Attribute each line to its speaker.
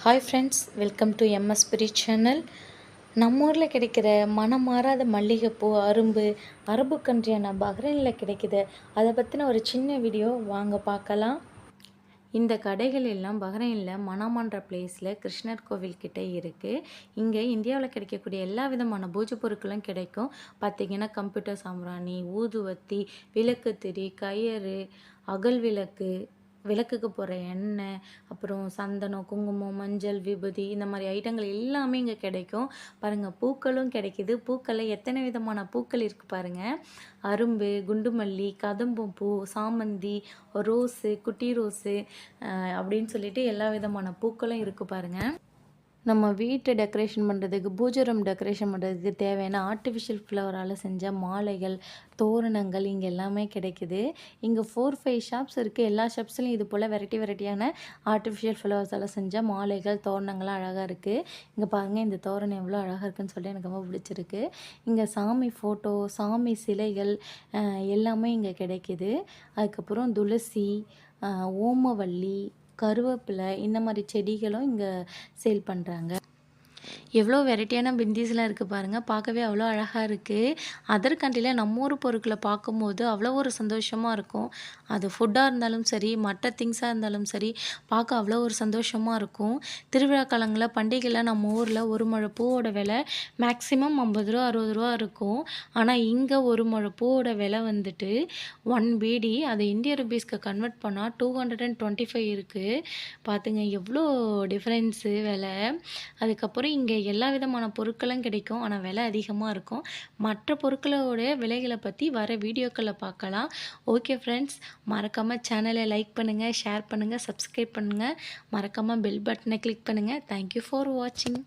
Speaker 1: Hi friends, welcome to எம்எஸ்பிரி channel. நம்ம ஊரில் கிடைக்கிற மனம் மாறாத மல்லிகைப்பூ, அரபு கன்றியான பஹ்ரைனில் கிடைக்குது. அதை பற்றின ஒரு சின்ன வீடியோ வாங்க பார்க்கலாம். இந்த கடைகள் எல்லாம் பஹ்ரைனில் மனாமான்ற பிளேஸில் கிருஷ்ணர் கோவில் கிட்டே இருக்குது. இங்கே இந்தியாவில் கிடைக்கக்கூடிய எல்லா விதமான பூஜை பொருட்களும் கிடைக்கும். பார்த்திங்கன்னா கம்ப்யூட்டர் சாம்பிராணி, ஊதுவத்தி, விளக்குத்திரி, கயிறு, அகல் விளக்கு, விளக்குக்கு போகிற எண்ணெய், அப்புறம் சந்தனம், குங்குமம், மஞ்சள், விபூதி, இந்த மாதிரி ஐட்டங்கள் எல்லாமே இங்கே கிடைக்கும். பாருங்கள், பூக்களும் கிடைக்கிது. பூக்களில் எத்தனை விதமான பூக்கள் இருக்குது பாருங்கள். அரும்பு, குண்டுமல்லி, கதம்பம் பூ, சாமந்தி, ரோஸு, குட்டி ரோஸு அப்படின்னு சொல்லிட்டு எல்லா விதமான பூக்களும் இருக்குது பாருங்கள். நம்ம வீட்டை டெக்கரேஷன் பண்ணுறதுக்கு, பூஜை ரூம் டெக்கரேஷன் பண்ணுறதுக்கு தேவையான ஆர்டிஃபிஷியல் ஃப்ளவரால் செஞ்ச மாலைகள், தோரணங்கள் இங்கே எல்லாமே கிடைக்குது. இங்கே 4-5 ஷாப்ஸ் இருக்குது. எல்லா ஷாப்ஸ்லையும் இது போல் வெரைட்டியான ஆர்டிஃபிஷியல் ஃப்ளவர்ஸால் செஞ்ச மாலைகள், தோரணங்கள்லாம் அழகாக இருக்குது. இங்கே பாருங்கள், இந்த தோரணம் எவ்வளோ அழகாக இருக்குன்னு சொல்லி எனக்கு ரொம்ப பிடிச்சிருக்கு. இங்கே சாமி ஃபோட்டோ, சாமி சிலைகள் எல்லாமே இங்கே கிடைக்கிது. அதுக்கப்புறம் துளசி, ஓமவல்லி, கருவேப்பிலை, இந்த மாதிரி செடிகளும் இங்கே சேல் பண்ணுறாங்க. எவ்வளோ வெரைட்டியான பிந்திஸ்லாம் இருக்குது பாருங்கள். பார்க்கவே அவ்வளோ அழகாக இருக்குது. அதர் கண்ட்ரியில் நம்ம ஊர் பொருட்களை பார்க்கும்போது அவ்வளோ ஒரு சந்தோஷமாக இருக்கும். அது ஃபுட்டாக இருந்தாலும் சரி, மற்ற திங்ஸாக இருந்தாலும் சரி, பார்க்க அவ்வளோ ஒரு சந்தோஷமாக இருக்கும். திருவிழா காலங்களில், பண்டிகையில் நம்ம ஊரில் ஒரு முழ பூவோட விலை மேக்ஸிமம் 50 ரூபா 60 ரூபா இருக்கும். ஆனால் இங்கே ஒரு முழ பூவோட விலை வந்துட்டு 1 பீடி, அதை இந்திய ருபீஸ்க்கு கன்வெர்ட் பண்ணால் 225 இருக்குது. பார்த்துங்க எவ்வளோ டிஃப்ரென்ஸு விலை. அதுக்கப்புறம் இங்கே எல்லா விதமான பொருட்களும் கிடைக்கும். ஆனால் விலை அதிகமாக இருக்கும். மற்ற பொருட்களோட விலைகளை பற்றி வர வீடியோக்களை பார்க்கலாம். ஓகே ஃப்ரெண்ட்ஸ், மறக்காமல் சேனலை லைக் பண்ணுங்கள், ஷேர் பண்ணுங்கள், சப்ஸ்கிரைப் பண்ணுங்கள். மறக்காமல் பெல் பட்டனை கிளிக் பண்ணுங்கள். தேங்க்யூ ஃபார் வாட்சிங்.